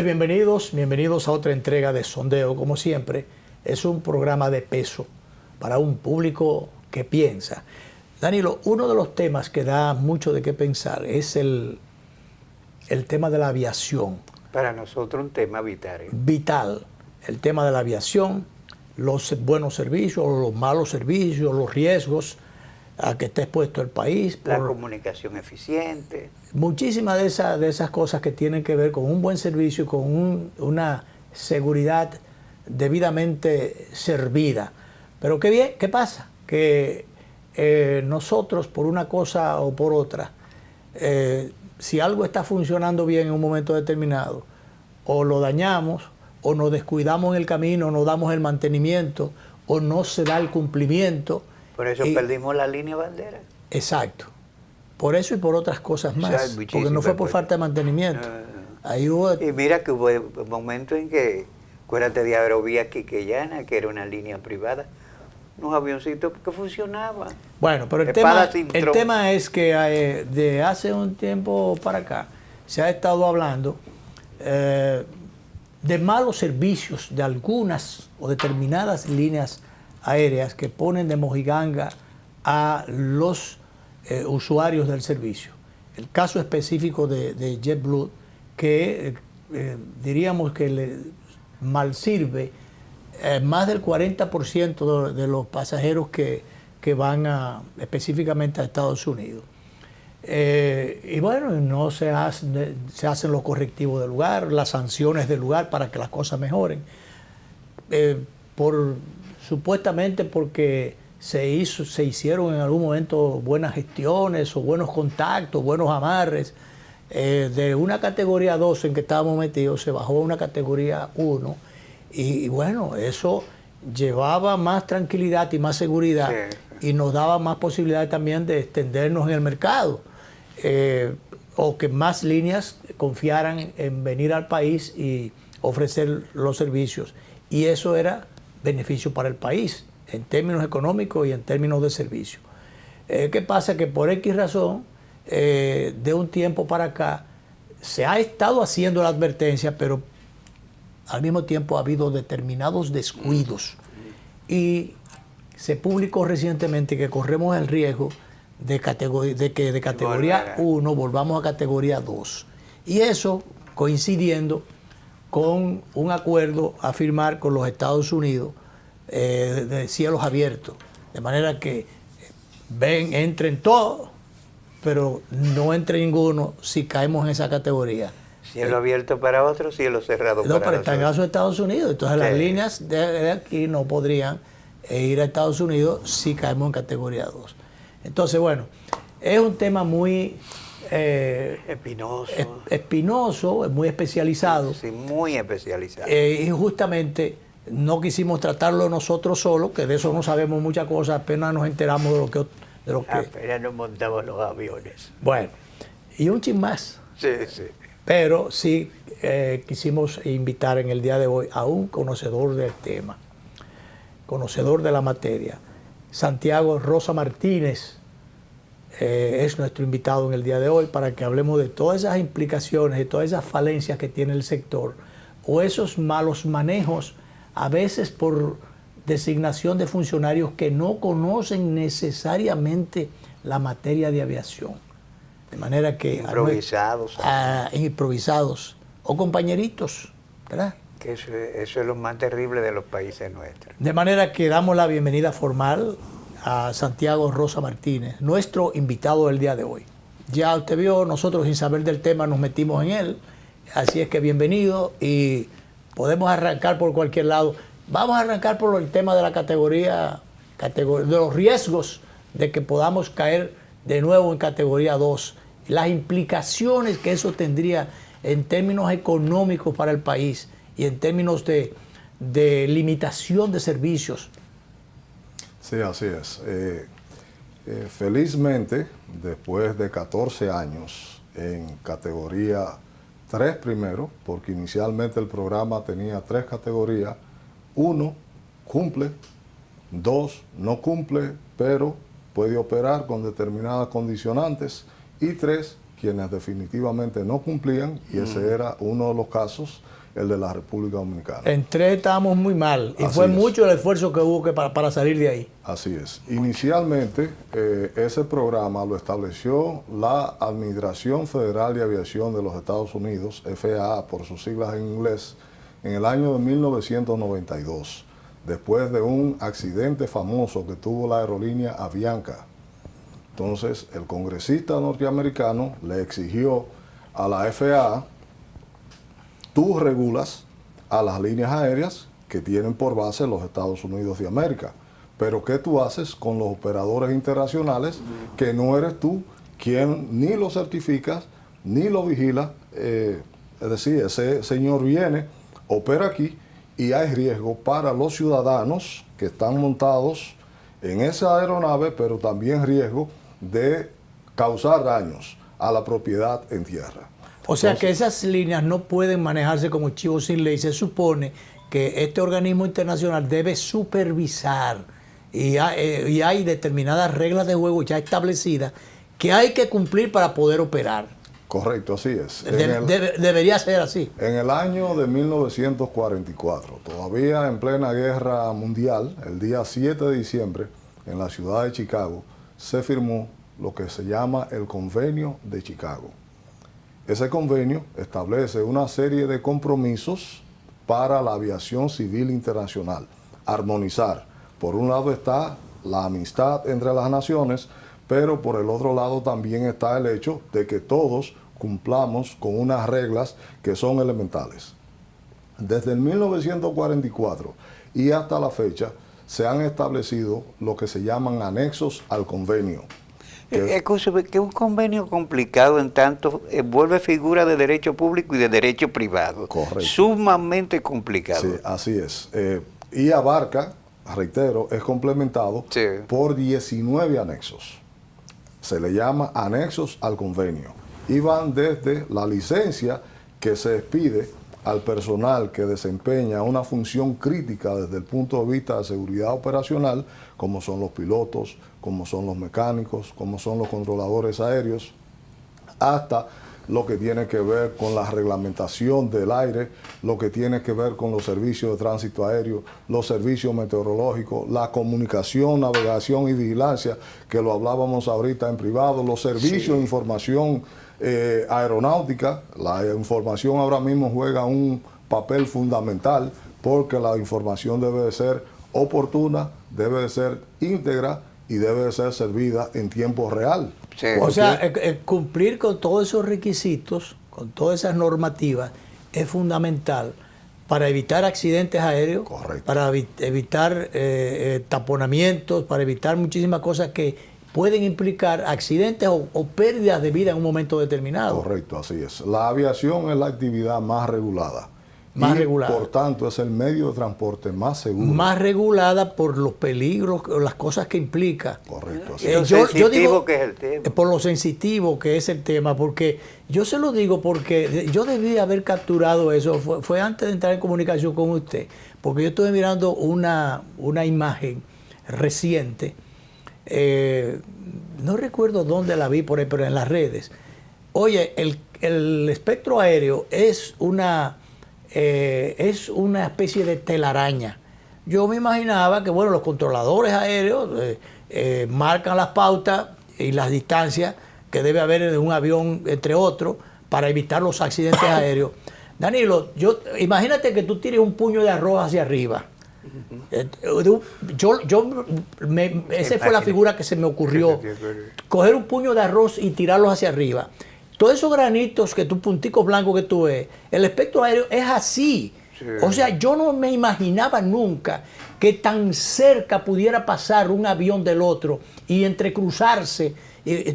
señores, bienvenidos a otra entrega de Sondeo. Como siempre, es un programa de peso para un público que piensa. Danilo, uno de los temas que da mucho de qué pensar es el tema de la aviación. Para nosotros un tema vital. Vital, el tema de la aviación, los buenos servicios, los malos servicios, los riesgos a que está expuesto el país. La comunicación eficiente. Muchísimas de esas cosas que tienen que ver con un buen servicio, con una seguridad debidamente servida. Pero qué bien, ¿qué pasa? Que nosotros, por una cosa o por otra, si algo está funcionando bien en un momento determinado, o lo dañamos, o nos descuidamos en el camino, no damos el mantenimiento, o no se da el cumplimiento. Por eso perdimos la línea bandera. Exacto. Por eso y por otras cosas más. Porque no fue por falta de mantenimiento. Ahí hubo... Y mira que hubo momentos en que, acuérdate de Aerovía Quiqueyana, que era una línea privada, unos avioncitos que funcionaban. Bueno, pero el tema es que de hace un tiempo para acá se ha estado hablando de malos servicios de algunas o determinadas líneas aéreas que ponen de mojiganga a los usuarios del servicio. El caso específico de JetBlue, que diríamos que le malsirve más del 40% de los pasajeros que van específicamente a Estados Unidos. Y bueno, no se hacen los correctivos del lugar, las sanciones del lugar para que las cosas mejoren. Supuestamente porque se hicieron en algún momento buenas gestiones o buenos contactos, buenos amarres. De una categoría 2 en que estábamos metidos se bajó a una categoría 1 y bueno, eso llevaba más tranquilidad y más seguridad, sí, y nos daba más posibilidades también de extendernos en el mercado, o que más líneas confiaran en venir al país y ofrecer los servicios, y eso era beneficio para el país en términos económicos y en términos de servicio. ¿Qué pasa? Que por X razón, de un tiempo para acá, se ha estado haciendo la advertencia, pero al mismo tiempo ha habido determinados descuidos. Y se publicó recientemente que corremos el riesgo de que de categoría 1 volvamos a categoría 2. Y eso coincidiendo con un acuerdo a firmar con los Estados Unidos de cielos abiertos. De manera que entren todos, pero no entre ninguno si caemos en esa categoría. Cielo abierto para otros, cielo cerrado para otros. No, pero está en el caso de Estados Unidos. Entonces las líneas de aquí no podrían ir a Estados Unidos si caemos en categoría 2. Entonces, bueno, es un tema muy espinoso, muy especializado. Sí, muy especializado. Y justamente no quisimos tratarlo nosotros solos, que de eso no sabemos muchas cosas, apenas nos enteramos de lo que... Apenas nos montamos los aviones. Bueno, y un chin más. Sí, sí. Pero sí quisimos invitar en el día de hoy a un conocedor del tema, conocedor de la materia. Santiago Rosa Martínez es nuestro invitado en el día de hoy para que hablemos de todas esas implicaciones, de todas esas falencias que tiene el sector o esos malos manejos, a veces por designación de funcionarios que no conocen necesariamente la materia de aviación. De manera que... improvisados o compañeritos, ¿verdad? Que eso es lo más terrible de los países nuestros. De manera que damos la bienvenida formal a Santiago Rosa Martínez, nuestro invitado del día de hoy. Ya usted vio, nosotros sin saber del tema nos metimos en él, así es que bienvenido y podemos arrancar por cualquier lado. Vamos a arrancar por el tema de la categoría de los riesgos de que podamos caer de nuevo en categoría 2, las implicaciones que eso tendría en términos económicos para el país y en términos de limitación de servicios. Sí, así es. Felizmente, después de 14 años en categoría 3 primero, porque inicialmente el programa tenía 3 categorías, 1 cumple, 2 no cumple, pero puede operar con determinadas condicionantes, y 3 quienes definitivamente no cumplían, y ese era uno de los casos, el de la República Dominicana. En 3 estábamos muy mal, y Así fue es. mucho el esfuerzo que hubo para salir de ahí. Así es. Inicialmente, ese programa lo estableció la Administración Federal de Aviación de los Estados Unidos, FAA por sus siglas en inglés, en el año de 1992, después de un accidente famoso que tuvo la aerolínea Avianca. Entonces, el congresista norteamericano le exigió a la FAA: tú regulas a las líneas aéreas que tienen por base los Estados Unidos de América, pero ¿qué tú haces con los operadores internacionales que no eres tú quien ni lo certificas ni lo vigila? Es decir, ese señor viene, opera aquí, y hay riesgo para los ciudadanos que están montados en esa aeronave, pero también riesgo de causar daños a la propiedad en tierra. O sea Entonces, que esas líneas no pueden manejarse como chivos sin ley. Se supone que este organismo internacional debe supervisar, y hay determinadas reglas de juego ya establecidas que hay que cumplir para poder operar. correcto, así es. Debería ser así. En el año de 1944, todavía en plena guerra mundial, el día 7 de diciembre, en la ciudad de Chicago, se firmó lo que se llama el Convenio de Chicago. Ese convenio establece una serie de compromisos para la aviación civil internacional. Armonizar. Por un lado está la amistad entre las naciones, pero por el otro lado también está el hecho de que todos cumplamos con unas reglas que son elementales. Desde el 1944 y hasta la fecha se han establecido lo que se llaman anexos al convenio. Escúcheme, que es un convenio complicado en tanto envuelve figuras de derecho público y de derecho privado. Correcto. Sumamente complicado. Sí, así es. Y abarca, reitero, es complementado Sí. por 19 anexos. Se le llama anexos al convenio. Y van desde la licencia que se expide al personal que desempeña una función crítica desde el punto de vista de seguridad operacional, como son los pilotos, como son los mecánicos, como son los controladores aéreos, hasta lo que tiene que ver con la reglamentación del aire, lo que tiene que ver con los servicios de tránsito aéreo, los servicios meteorológicos, la comunicación, navegación y vigilancia, que lo hablábamos ahorita en privado, los servicios de información aeronáutica. La información ahora mismo juega un papel fundamental porque la información debe de ser oportuna, debe de ser íntegra y debe de ser servida en tiempo real. Sí. O sea, cumplir con todos esos requisitos, con todas esas normativas, es fundamental para evitar accidentes aéreos, Correcto. para evitar taponamientos, para evitar muchísimas cosas que pueden implicar accidentes o pérdidas de vida en un momento determinado. Correcto, así es. La aviación es la actividad más regulada. Más y, regulada. por tanto, es el medio de transporte más seguro. Más regulada por los peligros, las cosas que implica. Correcto, así Lo es. sensitivo que es el tema. Por lo sensitivo que es el tema, porque yo se lo digo porque yo debí haber capturado eso, fue antes de entrar en comunicación con usted, porque yo estuve mirando una imagen reciente, no recuerdo dónde la vi por ahí, pero en las redes. Oye, el espectro aéreo es una especie de telaraña. Yo me imaginaba que, bueno, los controladores aéreos marcan las pautas y las distancias que debe haber en un avión, entre otros, para evitar los accidentes aéreos. Danilo, imagínate que tú tires un puño de arroz hacia arriba. Esa fue la figura que se me ocurrió. Coger un puño de arroz y tirarlos hacia arriba. Todos esos granitos punticos blancos que tú ves, el espectro aéreo es así. Sí. O sea, yo no me imaginaba nunca que tan cerca pudiera pasar un avión del otro y entrecruzarse.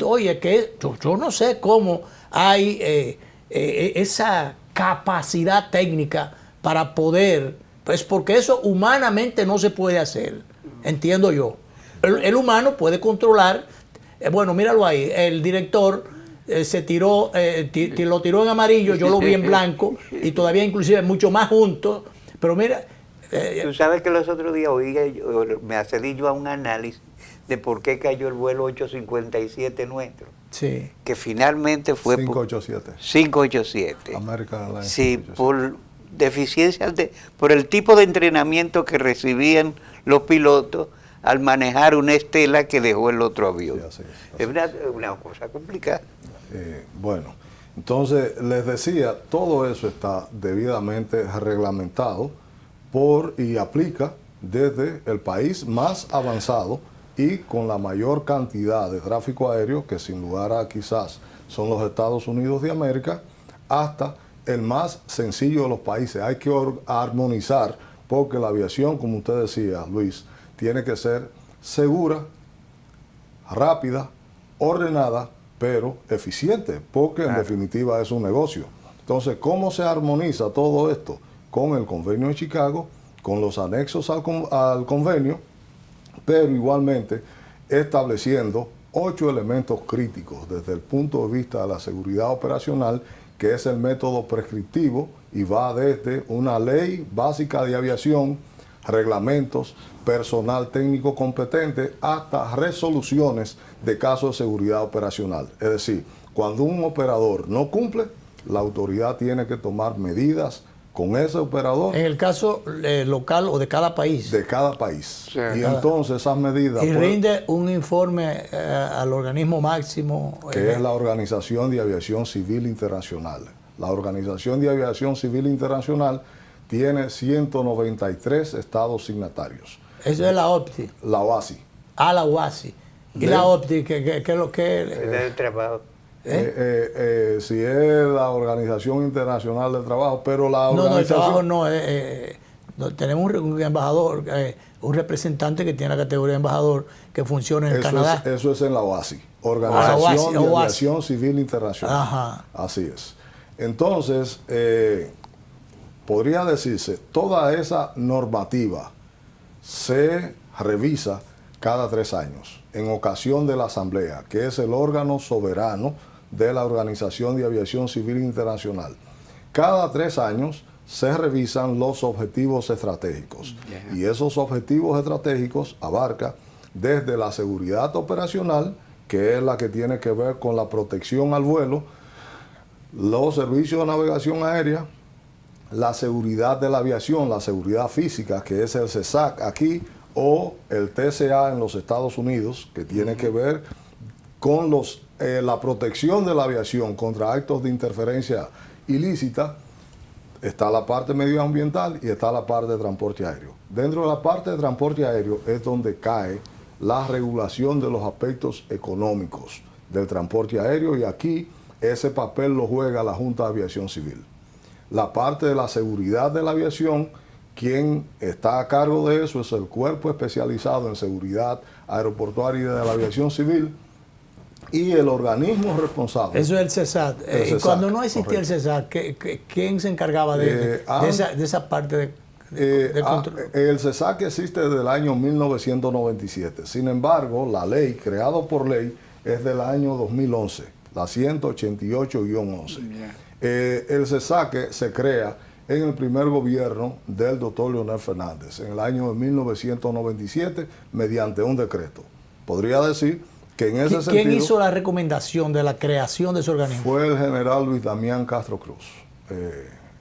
Oye, que yo no sé cómo hay esa capacidad técnica para poder, pues porque eso humanamente no se puede hacer, entiendo yo. El humano puede controlar, bueno, míralo ahí, el director se tiró, lo tiró en amarillo, yo lo vi en blanco y todavía inclusive mucho más juntos, pero mira... Tú sabes que los otros días me accedí yo a un análisis de por qué cayó el vuelo 857 nuestro. Sí. que finalmente fue 587. 587. American Airlines Sí, 587. por deficiencias, por el tipo de entrenamiento que recibían los pilotos al manejar una estela que dejó el otro avión. Sí, así es. Es una cosa complicada. Bueno, entonces les decía, todo eso está debidamente reglamentado y aplica desde el país más avanzado y con la mayor cantidad de tráfico aéreo, que sin lugar a quizás son los Estados Unidos de América, hasta el más sencillo de los países. Hay que armonizar, porque la aviación, como usted decía, Luis, tiene que ser segura, rápida, ordenada, pero eficiente, porque en definitiva es un negocio. Entonces, ¿cómo se armoniza todo esto? Con el convenio de Chicago, con los anexos al convenio, pero igualmente estableciendo 8 elementos críticos desde el punto de vista de la seguridad operacional, que es el método prescriptivo y va desde una ley básica de aviación, reglamentos, personal técnico competente, hasta resoluciones de casos de seguridad operacional. Es decir, cuando un operador no cumple, la autoridad tiene que tomar medidas con ese operador. En el caso local o de cada país. De cada país. Sí. Y entonces esas medidas... Y rinde un informe al organismo máximo. Que es la Organización de Aviación Civil Internacional. La Organización de Aviación Civil Internacional tiene 193 estados signatarios. Eso es la OPTI. La OASI. Ah, la OASI. ¿Y la OPTI qué es lo que es? El trabajo. Si es la Organización Internacional del Trabajo, pero la No, el trabajo organización... no. Tenemos un embajador, un representante que tiene la categoría de embajador que funciona en Canadá. Eso es en la OASI, Organización de OASI. Aviación Civil Internacional. Ajá. Así es. Entonces, podría decirse, toda esa normativa se revisa cada 3 años, en ocasión de la Asamblea, que es el órgano soberano de la Organización de Aviación Civil Internacional. Cada 3 años se revisan los objetivos estratégicos. Y esos objetivos estratégicos abarcan desde la seguridad operacional, que es la que tiene que ver con la protección al vuelo, los servicios de navegación aérea, la seguridad de la aviación, la seguridad física, que es el CESAC aquí, o el TCA en los Estados Unidos, que tiene que ver con la protección de la aviación contra actos de interferencia ilícita. Está la parte medioambiental y está la parte de transporte aéreo. Dentro de la parte de transporte aéreo es donde cae la regulación de los aspectos económicos del transporte aéreo, y aquí ese papel lo juega la Junta de Aviación Civil. La parte de la seguridad de la aviación, quien está a cargo de eso es el Cuerpo Especializado en Seguridad Aeroportuaria y de la Aviación Civil, y el organismo responsable. Eso es el CESAT. Y cuando no existía correcto. el CESAT, ¿quién se encargaba de esa parte de control? El CESAC existe desde el año 1997. Sin embargo, la ley, creada por ley, es del año 2011, la 188-11. El CESAC se crea en el primer gobierno del doctor Leonel Fernández, en el año de 1997, mediante un decreto. Podría decir que en ese sentido... ¿Quién hizo la recomendación de la creación de ese organismo? Fue el general Luis Damián Castro Cruz.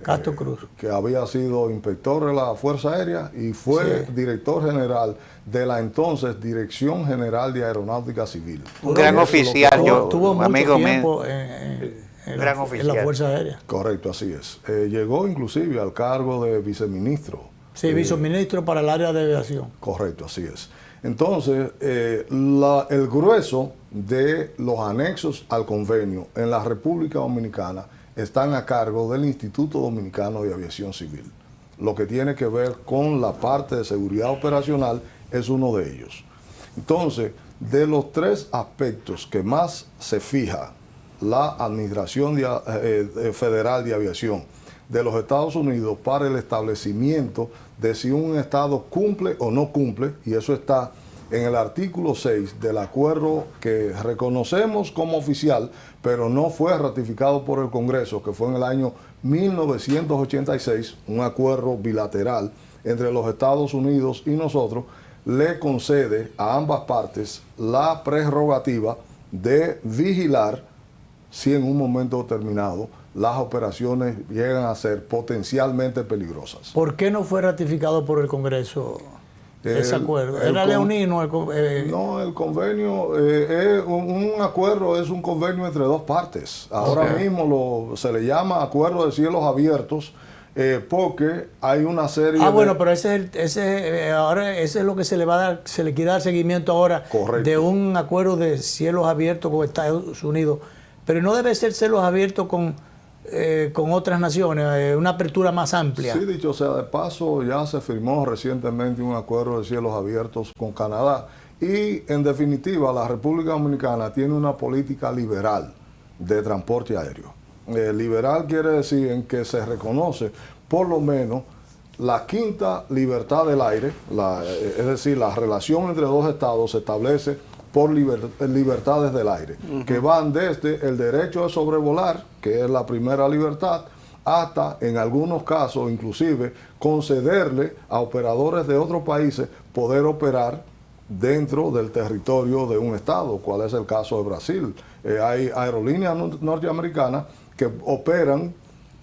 Castro Cruz. Que había sido inspector de la Fuerza Aérea y fue director general de la entonces Dirección General de Aeronáutica Civil. Un gran oficial, tuvo mucho amigo tiempo mío. en Gran la oficial. Fuerza Aérea. Correcto, así es. Llegó inclusive al cargo de viceministro. Sí, viceministro para el área de aviación. Correcto, así es. Entonces, el grueso de los anexos al convenio en la República Dominicana están a cargo del Instituto Dominicano de Aviación Civil. Lo que tiene que ver con la parte de seguridad operacional es uno de ellos. Entonces, de los 3 aspectos que más se fija la Administración Federal de Aviación de los Estados Unidos para el establecimiento de si un Estado cumple o no cumple, y eso está en el artículo 6 del acuerdo que reconocemos como oficial, pero no fue ratificado por el Congreso, que fue en el año 1986, un acuerdo bilateral entre los Estados Unidos y nosotros, le concede a ambas partes la prerrogativa de vigilar si en un momento determinado las operaciones llegan a ser potencialmente peligrosas. ¿Por qué no fue ratificado por el Congreso ese acuerdo? ¿Era leonino? No, el convenio es un acuerdo, es un convenio entre dos partes. Ahora mismo se le llama acuerdo de cielos abiertos porque hay una serie bueno, pero ahora ese es lo que se le va a dar, se le quiere dar seguimiento ahora. Correcto. De un acuerdo de cielos abiertos con Estados Unidos. Pero no debe ser cielos abiertos con otras naciones, una apertura más amplia. Sí, dicho sea de paso, ya se firmó recientemente un acuerdo de cielos abiertos con Canadá y, en definitiva, la República Dominicana tiene una política liberal de transporte aéreo. Liberal quiere decir en que se reconoce por lo menos la quinta libertad del aire, es decir, la relación entre dos estados se establece por libertades del aire, que van desde el derecho de sobrevolar, que es la primera libertad, hasta, en algunos casos, inclusive, concederle a operadores de otros países poder operar dentro del territorio de un estado, cual es el caso de Brasil. Hay aerolíneas norteamericanas que operan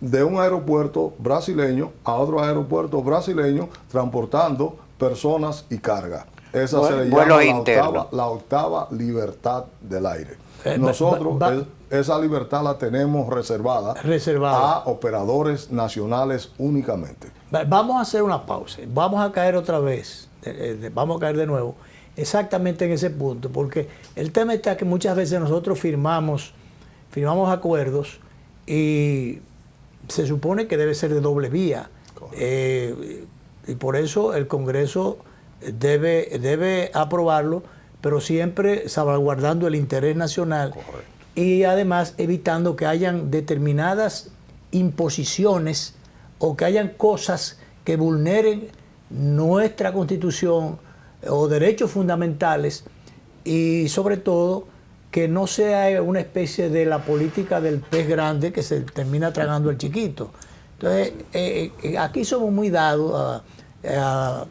de un aeropuerto brasileño a otro aeropuerto brasileño transportando personas y carga. Esa se le llama la octava libertad del aire. Nosotros esa libertad la tenemos reservada a operadores nacionales únicamente. Vamos a hacer una pausa. Vamos a caer otra vez. Vamos a caer de nuevo exactamente en ese punto. Porque el tema está que muchas veces nosotros firmamos acuerdos y se supone que debe ser de doble vía. Y por eso el Congreso debe aprobarlo, pero siempre salvaguardando el interés nacional. Correcto. Y además evitando que hayan determinadas imposiciones o que hayan cosas que vulneren nuestra Constitución o derechos fundamentales, y sobre todo que no sea una especie de la política del pez grande que se termina tragando al chiquito. Entonces, aquí somos muy dados a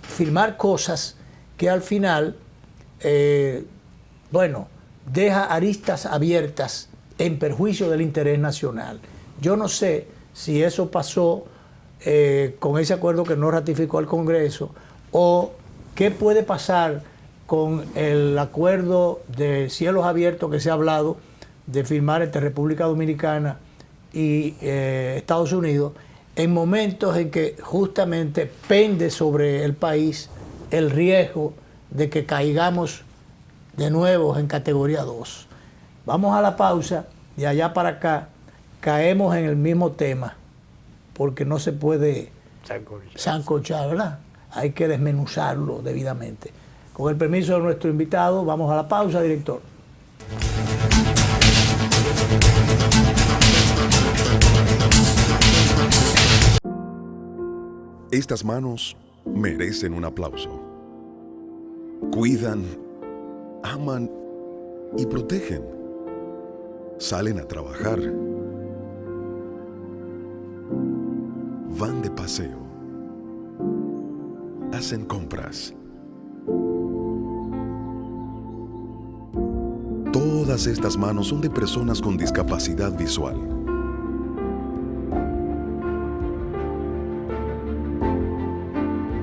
firmar cosas que al final, deja aristas abiertas en perjuicio del interés nacional. Yo no sé si eso pasó con ese acuerdo que no ratificó el Congreso, o qué puede pasar con el acuerdo de cielos abiertos que se ha hablado de firmar entre República Dominicana y Estados Unidos, en momentos en que justamente pende sobre el país el riesgo de que caigamos de nuevo en categoría 2. Vamos a la pausa, de allá para acá caemos en el mismo tema, porque no se puede sancochar, ¿verdad? Hay que desmenuzarlo debidamente. Con el permiso de nuestro invitado, vamos a la pausa, director. Estas manos merecen un aplauso. Cuidan, aman y protegen. Salen a trabajar. Van de paseo. Hacen compras. Todas estas manos son de personas con discapacidad visual.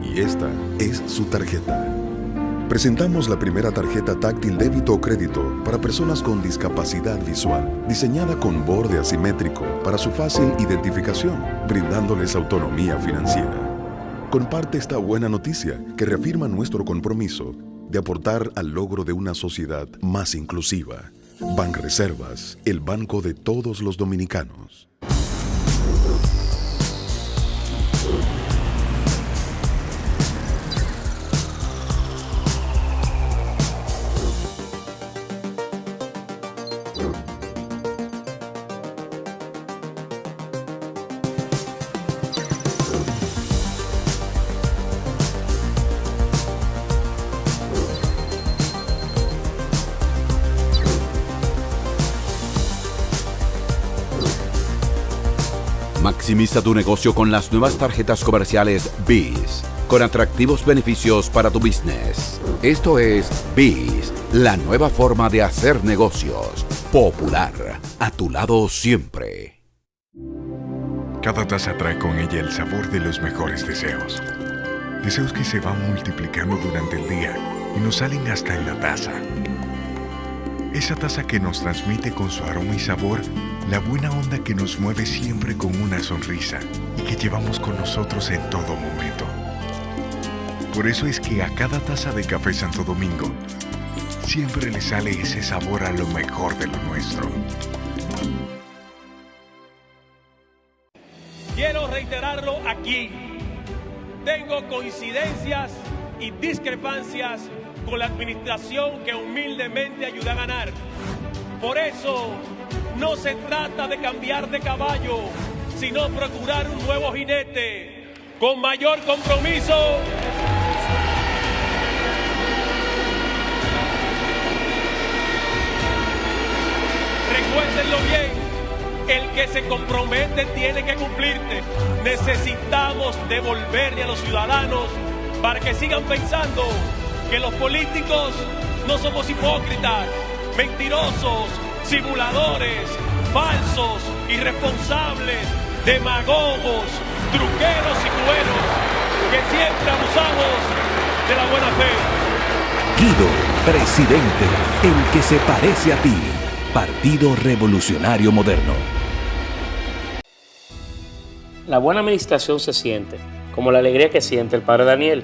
Y esta es su tarjeta. Presentamos la primera tarjeta táctil débito o crédito para personas con discapacidad visual, diseñada con borde asimétrico para su fácil identificación, brindándoles autonomía financiera. Comparte esta buena noticia que reafirma nuestro compromiso de aportar al logro de una sociedad más inclusiva. Banreservas, el banco de todos los dominicanos. Maximiza tu negocio con las nuevas tarjetas comerciales BIS, con atractivos beneficios para tu business. Esto es BIS, la nueva forma de hacer negocios. Popular, a tu lado siempre. Cada taza trae con ella el sabor de los mejores deseos. Deseos que se van multiplicando durante el día y nos salen hasta en la taza. Esa taza que nos transmite con su aroma y sabor la buena onda que nos mueve siempre con una sonrisa y que llevamos con nosotros en todo momento. Por eso es que a cada taza de Café Santo Domingo siempre le sale ese sabor a lo mejor de lo nuestro. Quiero reiterarlo aquí. Tengo coincidencias y discrepancias con la administración que humildemente ayudé a ganar. Por eso, no se trata de cambiar de caballo, sino procurar un nuevo jinete con mayor compromiso. Recuérdenlo bien. El que se compromete tiene que cumplirte. Necesitamos devolverle a los ciudadanos para que sigan pensando que los políticos no somos hipócritas, mentirosos, simuladores, falsos, irresponsables, demagogos, truqueros y cueros, que siempre abusamos de la buena fe. Guido, presidente, el que se parece a ti. Partido Revolucionario Moderno. La buena administración se siente, como la alegría que siente el padre Daniel,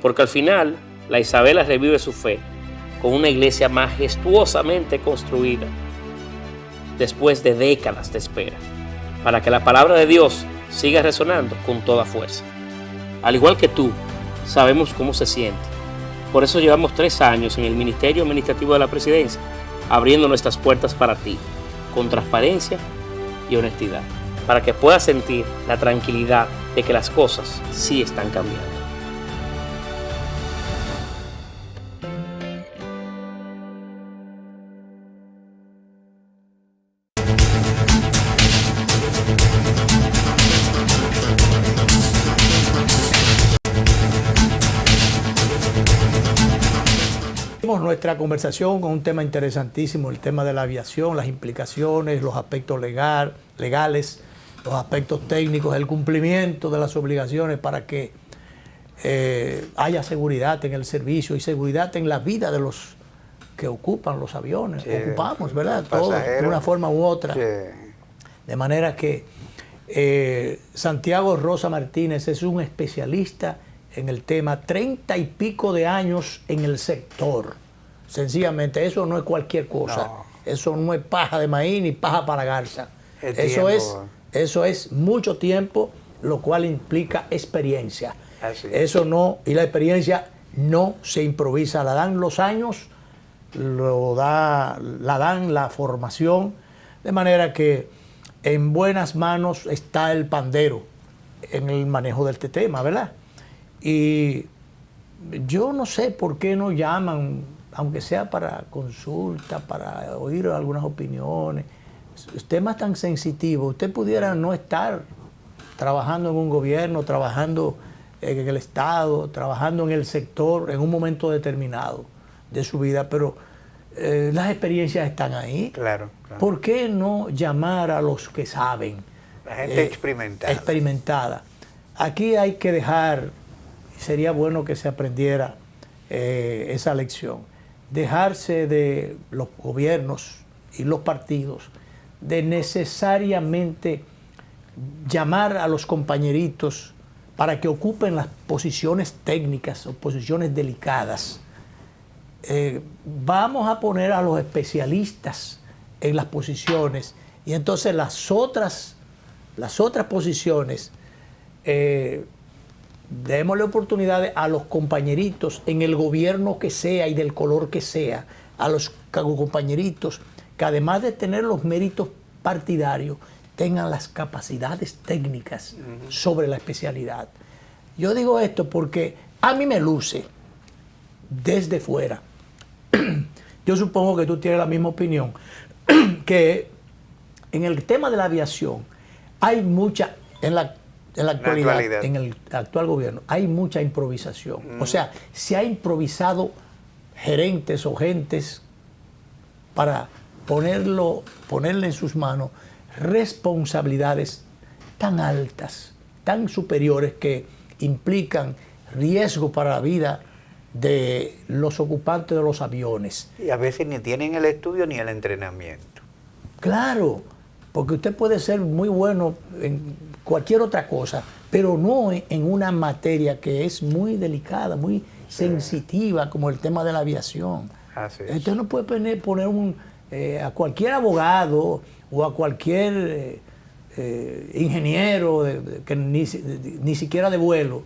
porque al final la Isabela revive su fe con una iglesia majestuosamente construida, después de décadas de espera, para que la palabra de Dios siga resonando con toda fuerza. Al igual que tú, sabemos cómo se siente. Por eso llevamos 3 años en el Ministerio Administrativo de la Presidencia, abriendo nuestras puertas para ti, con transparencia y honestidad, para que puedas sentir la tranquilidad de que las cosas sí están cambiando. Nuestra conversación con un tema interesantísimo, el tema de la aviación, las implicaciones, los aspectos legales, los aspectos técnicos, el cumplimiento de las obligaciones para que haya seguridad en el servicio y seguridad en la vida de los que ocupan los aviones. Sí, ocupamos, ¿verdad? Todos, de una forma u otra. Sí. De manera que Santiago Rosa Martínez es un especialista en el tema, 30 y pico de años en el sector. Sencillamente, eso no es cualquier cosa. No. Eso no es paja de maíz ni paja para garza. Eso es mucho tiempo, lo cual implica experiencia. Eso no, y la experiencia no se improvisa, la dan los años, la dan la formación, de manera que en buenas manos está el pandero en el manejo de este tema, ¿verdad? Y yo no sé por qué no llaman, aunque sea para consulta, para oír algunas opiniones, temas tan sensitivos. Usted pudiera no estar trabajando en un gobierno, trabajando en el Estado, trabajando en el sector en un momento determinado de su vida, pero las experiencias están ahí. Claro. ¿Por qué no llamar a los que saben? La gente experimentada. Aquí hay que dejar, sería bueno que se aprendiera esa lección, dejarse de los gobiernos y los partidos de necesariamente llamar a los compañeritos para que ocupen las posiciones técnicas o posiciones delicadas. Vamos a poner a los especialistas en las posiciones y entonces las otras posiciones démosle oportunidades a los compañeritos en el gobierno que sea y del color que sea, a los compañeritos que además de tener los méritos partidarios, tengan las capacidades técnicas sobre la especialidad. Yo digo esto porque a mí me luce desde fuera. Yo supongo que tú tienes la misma opinión, que en el tema de la aviación hay mucha, en la actualidad, en el actual gobierno, hay mucha improvisación. O sea, se ha improvisado gerentes o gentes para ponerle en sus manos responsabilidades tan altas, tan superiores, que implican riesgo para la vida de los ocupantes de los aviones. Y a veces ni tienen el estudio ni el entrenamiento. Claro, porque usted puede ser muy bueno en cualquier otra cosa, pero no en una materia que es muy delicada, muy sensitiva, como el tema de la aviación. Así es. Usted no puede poner a cualquier abogado o a cualquier ingeniero que ni siquiera de vuelo,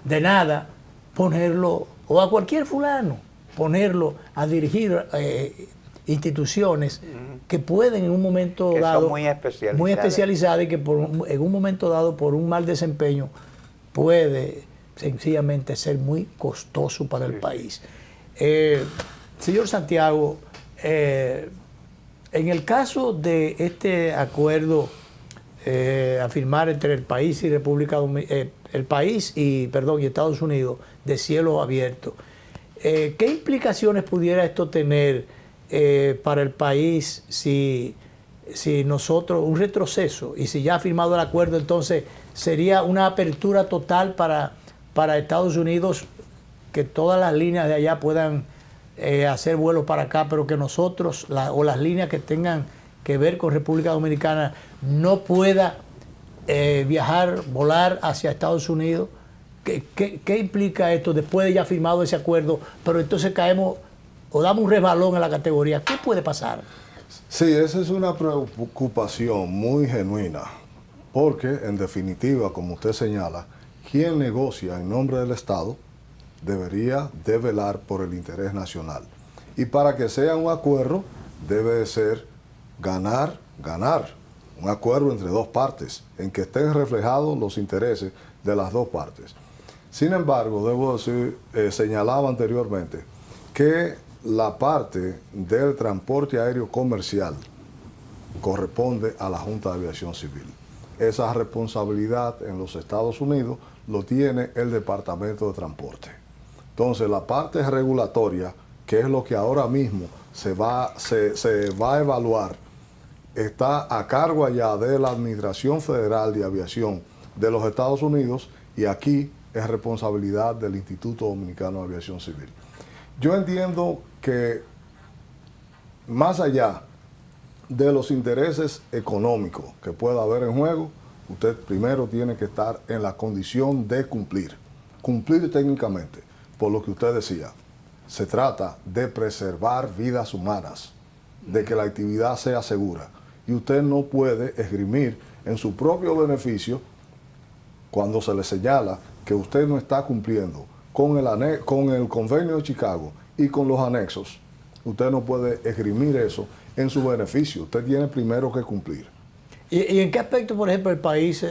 de nada, ponerlo, o a cualquier fulano, ponerlo a dirigir instituciones que pueden en un momento que dado, son muy especializadas, y que en un momento dado, por un mal desempeño, puede sencillamente ser muy costoso para el país. Señor Santiago, en el caso de este acuerdo a firmar entre el país y Estados Unidos de cielo abierto, ¿qué implicaciones pudiera esto tener para el país si nosotros, un retroceso, y si ya ha firmado el acuerdo, entonces sería una apertura total para Estados Unidos, que todas las líneas de allá puedan hacer vuelos para acá, pero que nosotros, o las líneas que tengan que ver con República Dominicana, no pueda volar hacia Estados Unidos? ¿Qué implica esto después de ya firmado ese acuerdo, pero entonces caemos o damos un resbalón en la categoría? ¿Qué puede pasar? Sí, esa es una preocupación muy genuina, porque en definitiva, como usted señala, quien negocia en nombre del Estado debería de velar por el interés nacional. Y para que sea un acuerdo, debe de ser ganar, ganar. Un acuerdo entre dos partes, en que estén reflejados los intereses de las dos partes. Sin embargo, debo decir, señalaba anteriormente, que la parte del transporte aéreo comercial corresponde a la Junta de Aviación Civil. Esa responsabilidad en los Estados Unidos lo tiene el Departamento de Transporte. Entonces, la parte regulatoria, que es lo que ahora mismo se va a evaluar, está a cargo allá de la Administración Federal de Aviación de los Estados Unidos, y aquí es responsabilidad del Instituto Dominicano de Aviación Civil. Yo entiendo que más allá de los intereses económicos que pueda haber en juego, usted primero tiene que estar en la condición de cumplir técnicamente, por lo que usted decía. Se trata de preservar vidas humanas, de que la actividad sea segura, y usted no puede esgrimir en su propio beneficio cuando se le señala que usted no está cumpliendo con el convenio de Chicago y con los anexos. Usted no puede esgrimir eso en su beneficio. Usted tiene primero que cumplir. ¿Y en qué aspecto, por ejemplo, el país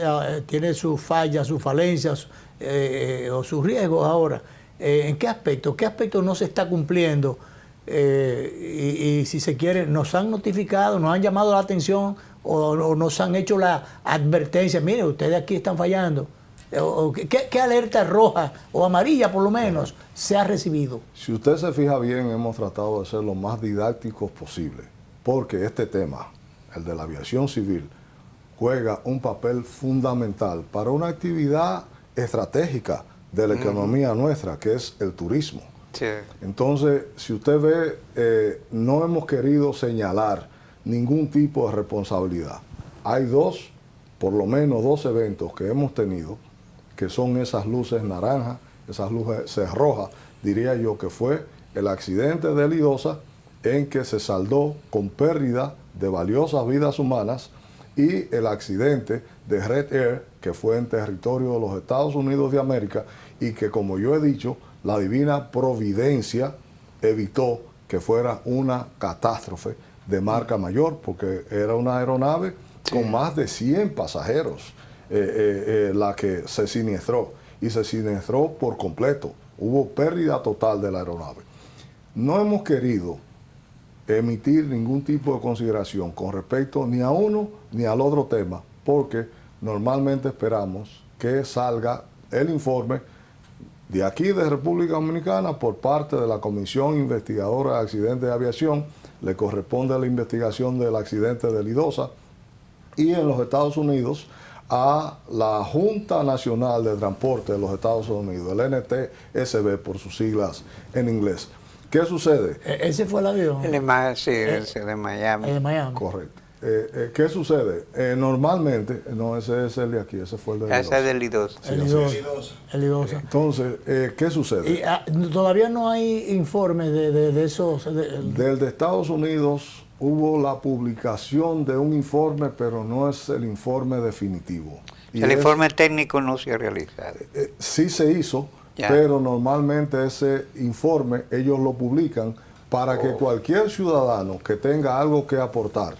tiene sus fallas, sus falencias o sus riesgos ahora? ¿En qué aspecto? ¿Qué aspecto no se está cumpliendo? Y si se quiere, nos han notificado, nos han llamado la atención o nos han hecho la advertencia: mire, ustedes aquí están fallando. ¿Qué alerta roja o amarilla por lo menos se ha recibido? Si usted se fija bien, hemos tratado de ser lo más didácticos posible, porque este tema, el de la aviación civil, juega un papel fundamental para una actividad estratégica de la economía nuestra, que es el turismo. Sí. Entonces, si usted ve, no hemos querido señalar ningún tipo de responsabilidad. Hay por lo menos dos eventos que hemos tenido, que son esas luces naranjas, esas luces rojas, diría yo, que fue el accidente de Lidosa, en que se saldó con pérdida de valiosas vidas humanas, y el accidente de Red Air, que fue en territorio de los Estados Unidos de América, y que, como yo he dicho, la divina providencia evitó que fuera una catástrofe de marca mayor, porque era una aeronave con más de 100 pasajeros, la que se siniestró, y se siniestró por completo. Hubo pérdida total de la aeronave. No hemos querido emitir ningún tipo de consideración con respecto ni a uno ni al otro tema, porque normalmente esperamos que salga el informe de aquí de República Dominicana, por parte de la Comisión Investigadora de Accidentes de Aviación, le corresponde la investigación del accidente de Lidosa, y en los Estados Unidos a la Junta Nacional de Transporte de los Estados Unidos, el NTSB por sus siglas en inglés. ¿Qué sucede? Ese fue el avión. Ese de Miami. El de Miami. Correcto. ¿Qué sucede? Normalmente, no, ese es el de aquí, ese fue el de Lidosa. Ese es del Lidosa. El Lidosa. Entonces, ¿qué sucede? Y todavía no hay informes de esos. Del de Estados Unidos hubo la publicación de un informe, pero no es el informe definitivo. El informe técnico no se ha realizado. Sí se hizo, pero normalmente ese informe ellos lo publican para que cualquier ciudadano que tenga algo que aportar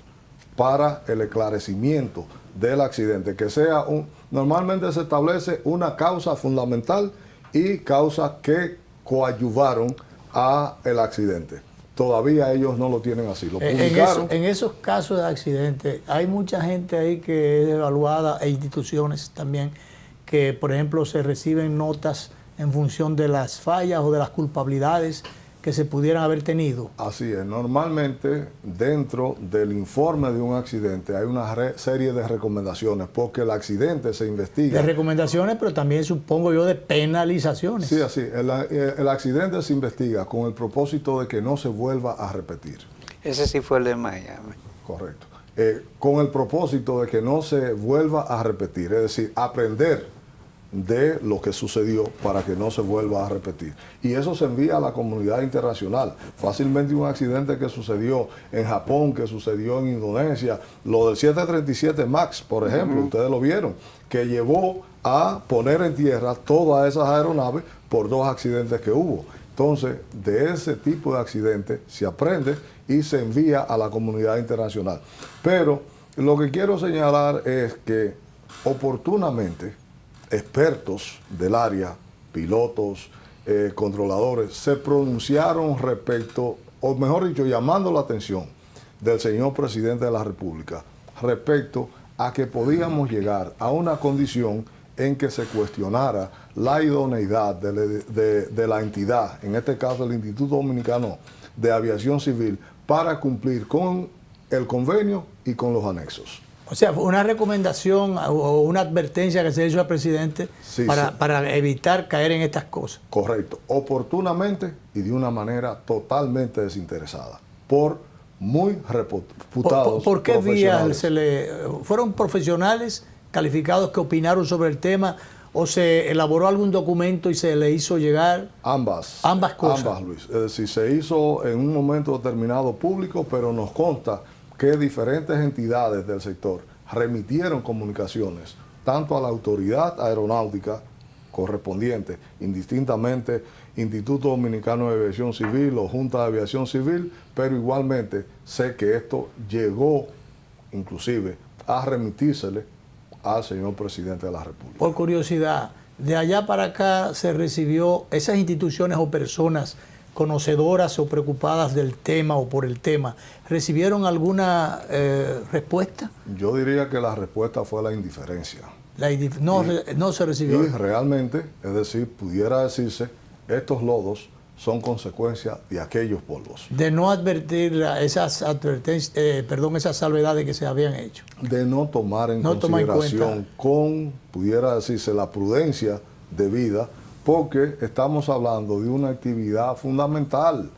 para el esclarecimiento del accidente, que sea normalmente se establece una causa fundamental y causas que coadyuvaron a el accidente. Todavía ellos no lo tienen así, lo publicaron. En esos casos de accidentes hay mucha gente ahí que es evaluada, e instituciones también, que por ejemplo se reciben notas en función de las fallas o de las culpabilidades que se pudieran haber tenido. Así es, normalmente dentro del informe de un accidente hay una serie de recomendaciones, porque el accidente se investiga. De recomendaciones, pero también supongo yo de penalizaciones. Sí, así, el accidente se investiga con el propósito de que no se vuelva a repetir. Ese sí fue el de Miami. Correcto. Con el propósito de que no se vuelva a repetir, es decir, aprender de lo que sucedió para que no se vuelva a repetir. Y eso se envía a la comunidad internacional. Fácilmente un accidente que sucedió en Japón, que sucedió en Indonesia, lo del 737 MAX, por ejemplo, ustedes lo vieron, que llevó a poner en tierra todas esas aeronaves por 2 accidentes que hubo. Entonces, de ese tipo de accidentes se aprende y se envía a la comunidad internacional. Pero lo que quiero señalar es que oportunamente expertos del área, pilotos, controladores, se pronunciaron respecto, o mejor dicho, llamando la atención del señor presidente de la República respecto a que podíamos llegar a una condición en que se cuestionara la idoneidad de la entidad, en este caso el Instituto Dominicano de Aviación Civil, para cumplir con el convenio y con los anexos. O sea, una recomendación o una advertencia que se hizo al presidente para evitar caer en estas cosas. Correcto, oportunamente y de una manera totalmente desinteresada, por muy reputados ¿Por qué profesionales. fueron profesionales calificados que opinaron sobre el tema, o se elaboró algún documento y se le hizo llegar? Ambas cosas. Ambas, Luis. Es decir, se hizo en un momento determinado público, pero nos consta que diferentes entidades del sector remitieron comunicaciones tanto a la autoridad aeronáutica correspondiente, indistintamente Instituto Dominicano de Aviación Civil o Junta de Aviación Civil, pero igualmente sé que esto llegó inclusive a remitírsele al señor presidente de la República. Por curiosidad, de allá para acá se recibió esas instituciones o personas conocedoras o preocupadas del tema o por el tema, ¿recibieron alguna respuesta? Yo diría que la respuesta fue la indiferencia. No se recibió. Y realmente, es decir, pudiera decirse, estos lodos son consecuencia de aquellos polvos. De no advertir esas salvedades que se habían hecho. De no tomar en consideración con, pudiera decirse, la prudencia debida, porque estamos hablando de una actividad fundamental.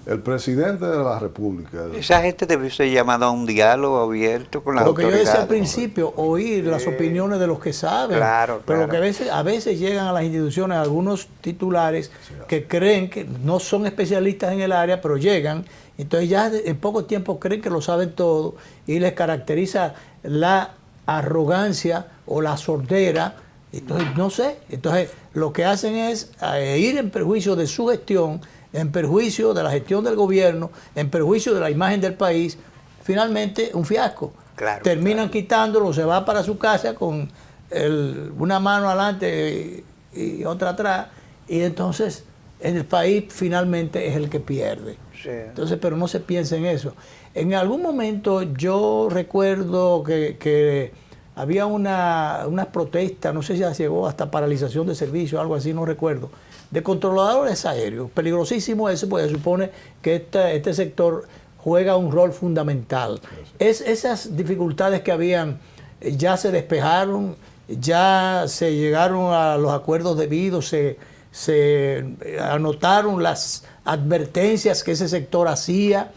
El presidente de la República. Esa gente debe ser llamada a un diálogo abierto con las autoridades. Lo que yo decía al principio, oír las opiniones de los que saben. Claro, pero que a veces llegan a las instituciones algunos titulares que creen que no son especialistas en el área, pero llegan, entonces ya en poco tiempo creen que lo saben todo y les caracteriza la arrogancia o la sordera. Entonces, no sé, entonces lo que hacen es ir en perjuicio de su gestión, en perjuicio de la gestión del gobierno, en perjuicio de la imagen del país. Finalmente, un fiasco. Claro, terminan quitándolo, se va para su casa con una mano adelante y otra atrás, y entonces el país finalmente es el que pierde. Sí. Entonces, pero no se piensa en eso. En algún momento yo recuerdo que había unas protestas, no sé si ya llegó hasta paralización de servicio, algo así, no recuerdo, de controladores aéreos. Peligrosísimo eso, porque se supone que este sector juega un rol fundamental. Esas dificultades que habían ya se despejaron, ya se llegaron a los acuerdos debidos, se anotaron las advertencias que ese sector hacía,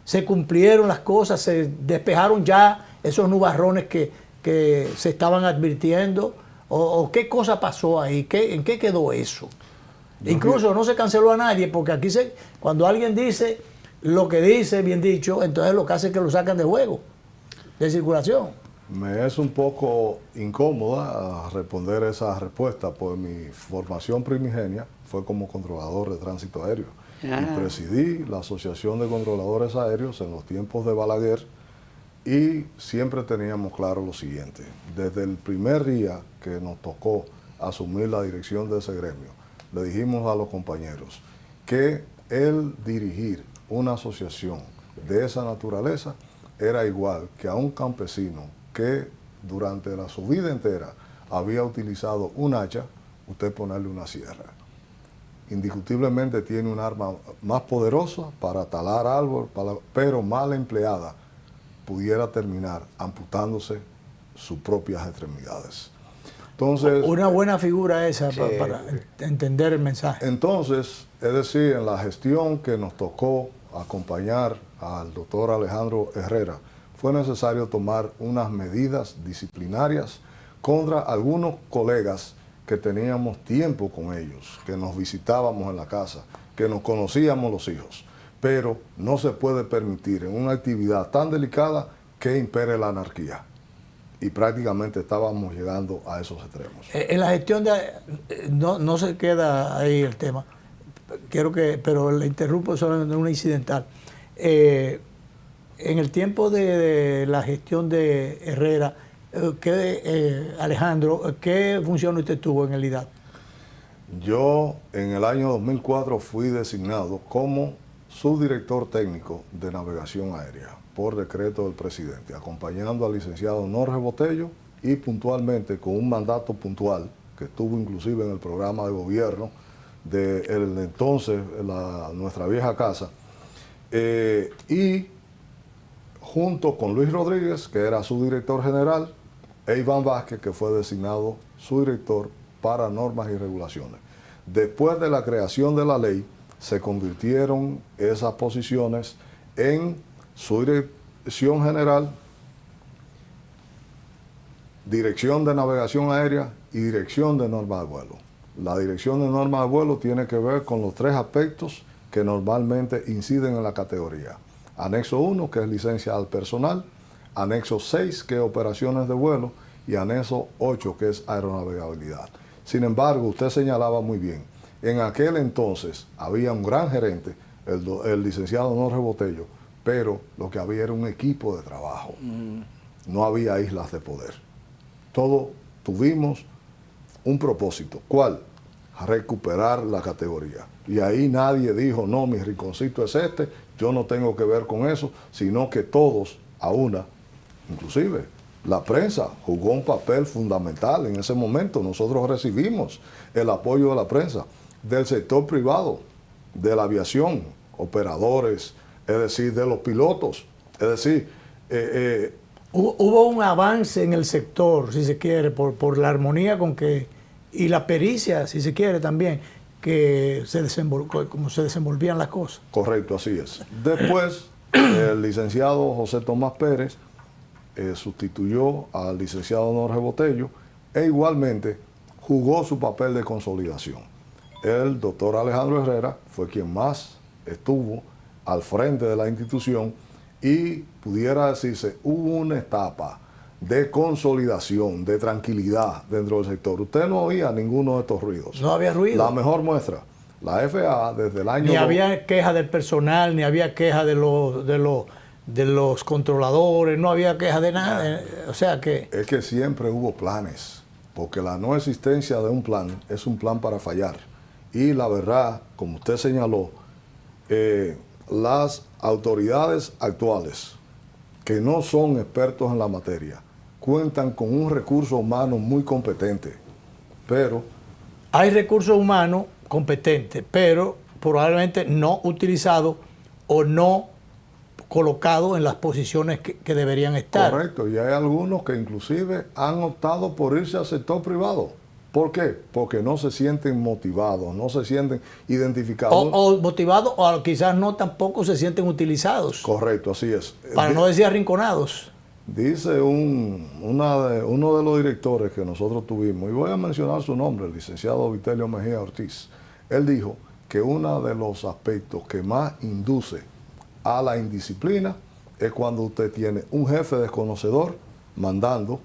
se cumplieron las cosas, se despejaron ya esos nubarrones que se estaban advirtiendo, o qué cosa pasó ahí, en qué quedó eso. Incluso no se canceló a nadie, porque aquí cuando alguien dice lo que dice, bien dicho, entonces lo que hace es que lo sacan de juego, de circulación. Me es un poco incómoda responder esa respuesta, pues mi formación primigenia fue como controlador de tránsito aéreo. Y presidí la Asociación de Controladores Aéreos en los tiempos de Balaguer, y siempre teníamos claro lo siguiente: desde el primer día que nos tocó asumir la dirección de ese gremio, le dijimos a los compañeros que el dirigir una asociación de esa naturaleza era igual que a un campesino que durante su vida entera había utilizado un hacha, usted ponerle una sierra. Indiscutiblemente tiene un arma más poderosa para talar árboles, pero mal empleada pudiera terminar amputándose sus propias extremidades. Entonces, una buena figura esa, sí, para entender el mensaje. Entonces, es decir, en la gestión que nos tocó acompañar al doctor Alejandro Herrera, fue necesario tomar unas medidas disciplinarias contra algunos colegas que teníamos tiempo con ellos, que nos visitábamos en la casa, que nos conocíamos los hijos. Pero no se puede permitir en una actividad tan delicada que impere la anarquía. Y prácticamente estábamos llegando a esos extremos. En la gestión no se queda ahí el tema. Pero le interrumpo solamente una incidental. En el tiempo de la gestión de Herrera, Alejandro, ¿qué función usted tuvo en el IDAT? Yo en el año 2004 fui designado como subdirector técnico de navegación aérea por decreto del presidente, acompañando al licenciado Norge Botello y puntualmente con un mandato puntual que estuvo inclusive en el programa de gobierno de entonces nuestra vieja casa, y junto con Luis Rodríguez, que era su director general, e Iván Vázquez, que fue designado su director para normas y regulaciones. Después de la creación de la ley, se convirtieron esas posiciones en su dirección general, dirección de navegación aérea y dirección de normas de vuelo. La dirección de normas de vuelo tiene que ver con los tres aspectos que normalmente inciden en la categoría. Anexo 1, que es licencia al personal, anexo 6, que es operaciones de vuelo, y anexo 8, que es aeronavegabilidad. Sin embargo, usted señalaba muy bien, en aquel entonces había un gran gerente, el licenciado Norge Botello, pero lo que había era un equipo de trabajo. No había islas de poder. Todos tuvimos un propósito. ¿Cuál? Recuperar la categoría. Y ahí nadie dijo, no, mi rinconcito es este, yo no tengo que ver con eso, sino que todos a una, inclusive la prensa jugó un papel fundamental en ese momento. Nosotros recibimos el apoyo de la prensa, del sector privado, de la aviación, operadores, es decir, de los pilotos, es decir... Hubo un avance en el sector, si se quiere, por la armonía con que, y la pericia, si se quiere también, que como se desenvolvían las cosas. Correcto, así es. Después, el licenciado José Tomás Pérez sustituyó al licenciado Norge Botello e igualmente jugó su papel de consolidación. El doctor Alejandro Herrera fue quien más estuvo al frente de la institución y pudiera decirse, hubo una etapa de consolidación, de tranquilidad dentro del sector. Usted no oía ninguno de estos ruidos. No había ruido. La mejor muestra, la FAA desde el año... Ni había queja del personal, ni había queja de los controladores, no había queja de nada. O sea que... Es que siempre hubo planes, porque la no existencia de un plan es un plan para fallar. Y la verdad, como usted señaló, las autoridades actuales, que no son expertos en la materia, cuentan con un recurso humano muy competente, pero... Hay recursos humanos competentes, pero probablemente no utilizados o no colocados en las posiciones que deberían estar. Correcto, y hay algunos que inclusive han optado por irse al sector privado. ¿Por qué? Porque no se sienten motivados, no se sienten identificados. O motivados, o quizás no tampoco se sienten utilizados. Correcto, así es. Para no decir arrinconados. Dice uno de los directores que nosotros tuvimos, y voy a mencionar su nombre, el licenciado Vitelio Mejía Ortiz. Él dijo que uno de los aspectos que más induce a la indisciplina es cuando usted tiene un jefe desconocedor mandando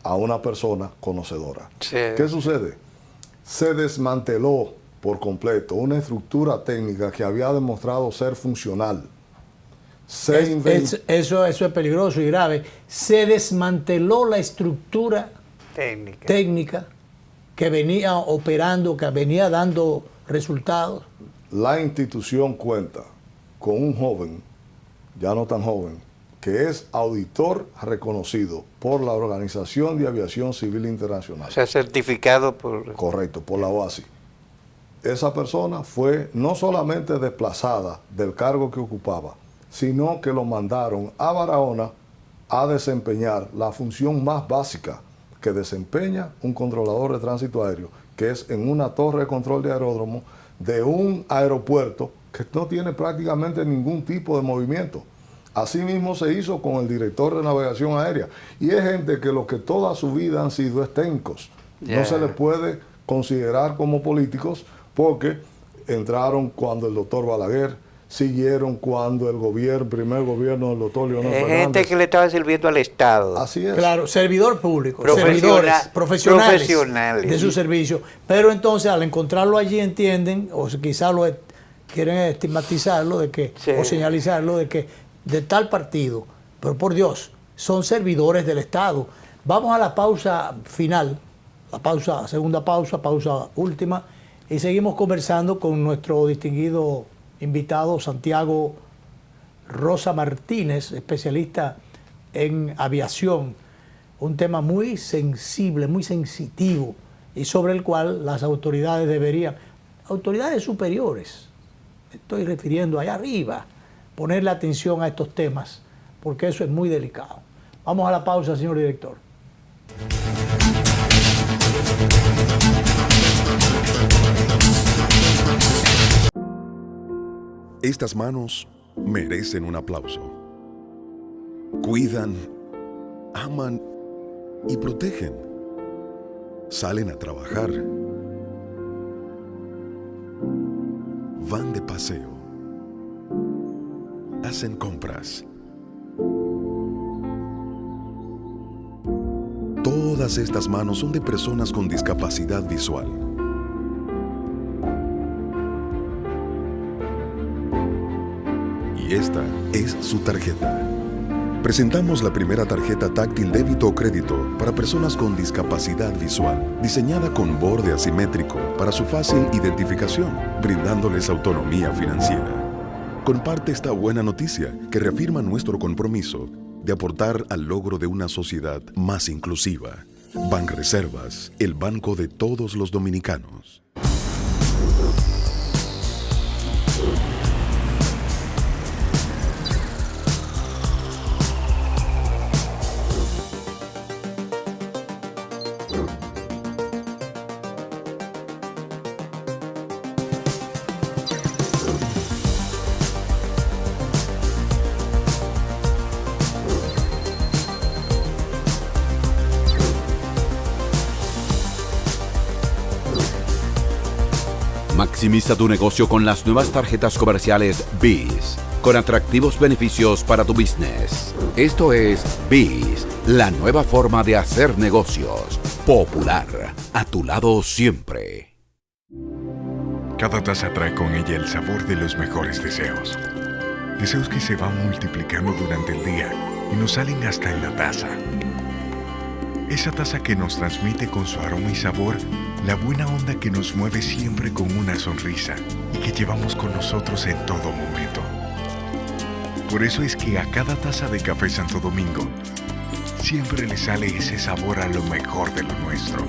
a una persona conocedora. Sí. ¿Qué sucede? Se desmanteló por completo una estructura técnica que había demostrado ser funcional. Eso es peligroso y grave. Se desmanteló la estructura técnica que venía operando, que venía dando resultados. La institución cuenta con un joven, ya no tan joven, que es auditor reconocido por la Organización de Aviación Civil Internacional. O sea, certificado por... Correcto, por la OASI. Esa persona fue no solamente desplazada del cargo que ocupaba, sino que lo mandaron a Barahona a desempeñar la función más básica que desempeña un controlador de tránsito aéreo, que es en una torre de control de aeródromo de un aeropuerto que no tiene prácticamente ningún tipo de movimiento. Asimismo se hizo con el director de navegación aérea. Y es gente que lo que toda su vida han sido es técnicos. No se les puede considerar como políticos porque entraron cuando el doctor Balaguer, siguieron cuando el primer gobierno del doctor Leonel Fernández. Gente que le estaba sirviendo al Estado. Así es. Claro, servidor público, servidores profesionales de su servicio. Pero entonces al encontrarlo allí entienden, o quizás quieren estigmatizarlo de que, o señalizarlo de que de tal partido, pero por Dios, son servidores del Estado. Vamos a la pausa final, segunda pausa última, y seguimos conversando con nuestro distinguido invitado Santiago Rosa Martínez, especialista en aviación, un tema muy sensible, muy sensitivo, y sobre el cual las autoridades superiores, me estoy refiriendo allá arriba, ponerle atención a estos temas, porque eso es muy delicado. Vamos a la pausa, señor director. Estas manos merecen un aplauso. Cuidan, aman y protegen. Salen a trabajar. Van de paseo. Hacen compras. Todas estas manos son de personas con discapacidad visual. Y esta es su tarjeta. Presentamos la primera tarjeta táctil débito o crédito para personas con discapacidad visual, diseñada con borde asimétrico para su fácil identificación, brindándoles autonomía financiera. Comparte esta buena noticia que reafirma nuestro compromiso de aportar al logro de una sociedad más inclusiva. Banreservas, el banco de todos los dominicanos. Maximiza tu negocio con las nuevas tarjetas comerciales BIS, con atractivos beneficios para tu business. Esto es BIS, la nueva forma de hacer negocios. Popular, a tu lado siempre. Cada taza trae con ella el sabor de los mejores deseos. Deseos que se van multiplicando durante el día y nos salen hasta en la taza. Esa taza que nos transmite con su aroma y sabor la buena onda que nos mueve siempre con una sonrisa y que llevamos con nosotros en todo momento. Por eso es que a cada taza de Café Santo Domingo siempre le sale ese sabor a lo mejor de lo nuestro.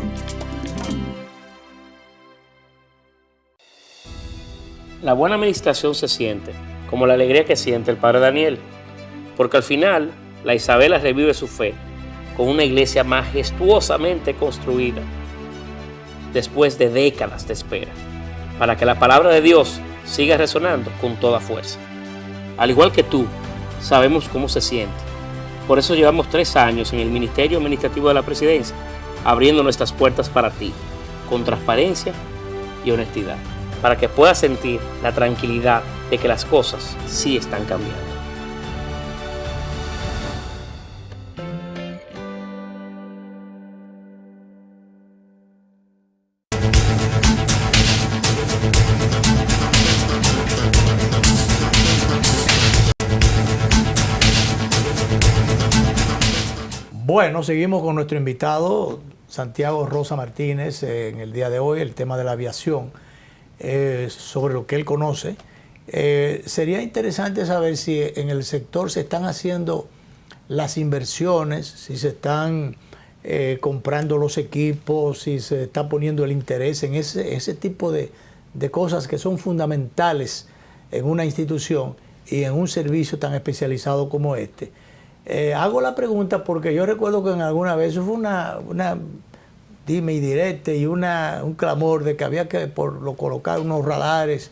La buena administración se siente, como la alegría que siente el padre Daniel, porque al final la Isabela revive su fe con una iglesia majestuosamente construida, después de décadas de espera, para que la palabra de Dios siga resonando con toda fuerza. Al igual que tú, sabemos cómo se siente. Por eso llevamos 3 años en el Ministerio Administrativo de la Presidencia, abriendo nuestras puertas para ti, con transparencia y honestidad, para que puedas sentir la tranquilidad de que las cosas sí están cambiando. Bueno, seguimos con nuestro invitado, Santiago Rosa Martínez, en el día de hoy, el tema de la aviación, sobre lo que él conoce. Sería interesante saber si en el sector se están haciendo las inversiones, si se están comprando los equipos, si se está poniendo el interés en ese tipo de cosas que son fundamentales en una institución y en un servicio tan especializado como este. Hago la pregunta porque yo recuerdo que en alguna vez fue una dime y direte y un clamor de que había que colocar unos radares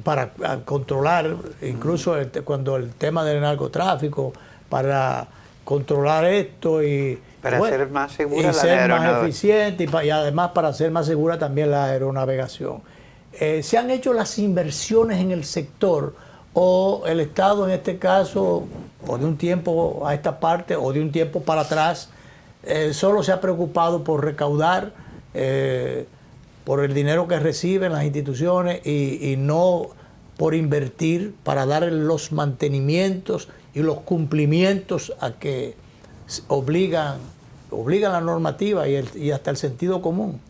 para controlar, incluso cuando el tema del narcotráfico, para controlar esto y para hacer más segura la ser aeronavegación. Más eficiente y además para hacer más segura también la aeronavegación. ¿Se han hecho las inversiones en el sector o el Estado en este caso, o de un tiempo a esta parte o de un tiempo para atrás, solo se ha preocupado por recaudar por el dinero que reciben las instituciones y no por invertir para dar los mantenimientos y los cumplimientos a que obligan la normativa y hasta el sentido común?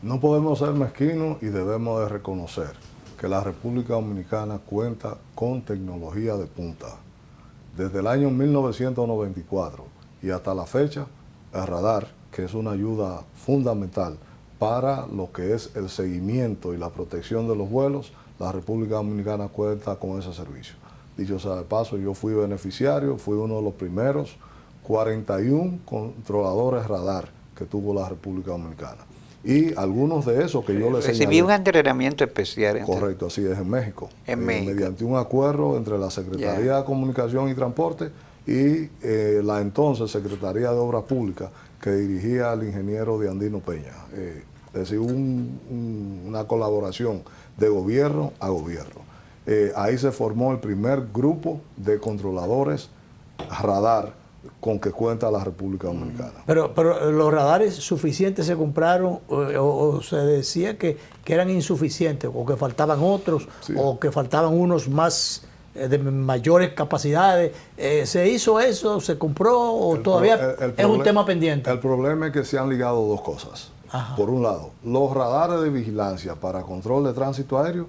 No podemos ser mezquinos y debemos de reconocer que la República Dominicana cuenta con tecnología de punta. Desde el año 1994 y hasta la fecha, el radar, que es una ayuda fundamental para lo que es el seguimiento y la protección de los vuelos, la República Dominicana cuenta con ese servicio. Dicho sea de paso, yo fui beneficiario, fui uno de los primeros 41 controladores radar que tuvo la República Dominicana. Y algunos de esos que yo les señalé. Recibí un entrenamiento especial. Correcto, así es, en México. En México. Mediante un acuerdo entre la Secretaría de Comunicación y Transporte y la entonces Secretaría de Obras Públicas que dirigía el ingeniero Diandino Peña. Es decir, una colaboración de gobierno a gobierno. Ahí se formó el primer grupo de controladores radar con que cuenta la República Dominicana. Pero los radares suficientes se compraron o se decía que eran insuficientes o que faltaban otros, sí, o que faltaban unos más de mayores capacidades. ¿Se hizo eso? ¿Se compró o todavía es un tema pendiente? El problema es que se han ligado dos cosas. Ajá. Por un lado, los radares de vigilancia para control de tránsito aéreo,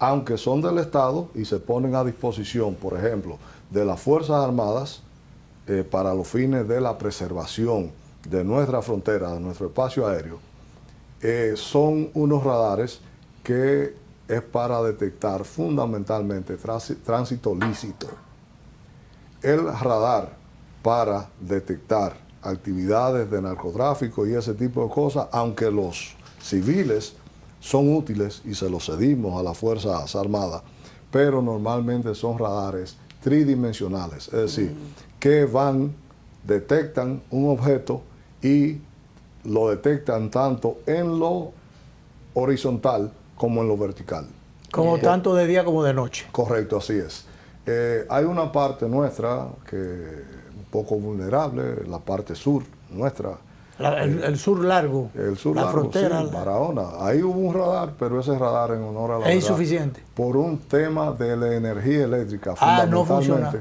aunque son del Estado y se ponen a disposición, por ejemplo, de las Fuerzas Armadas, para los fines de la preservación de nuestra frontera, de nuestro espacio aéreo, son unos radares que es para detectar fundamentalmente tránsito lícito. El radar para detectar actividades de narcotráfico y ese tipo de cosas, aunque los civiles son útiles y se los cedimos a las Fuerzas Armadas, pero normalmente son radares tridimensionales, es decir, que detectan un objeto y lo detectan tanto en lo horizontal como en lo vertical. Como tanto de día como de noche. Correcto, así es. Hay una parte nuestra que es un poco vulnerable, la parte sur nuestra. El sur largo, el sur la largo, frontera. Sí, Barahona. Ahí hubo un radar, pero ese radar en honor a la verdad, es insuficiente. Por un tema de la energía eléctrica, no funciona.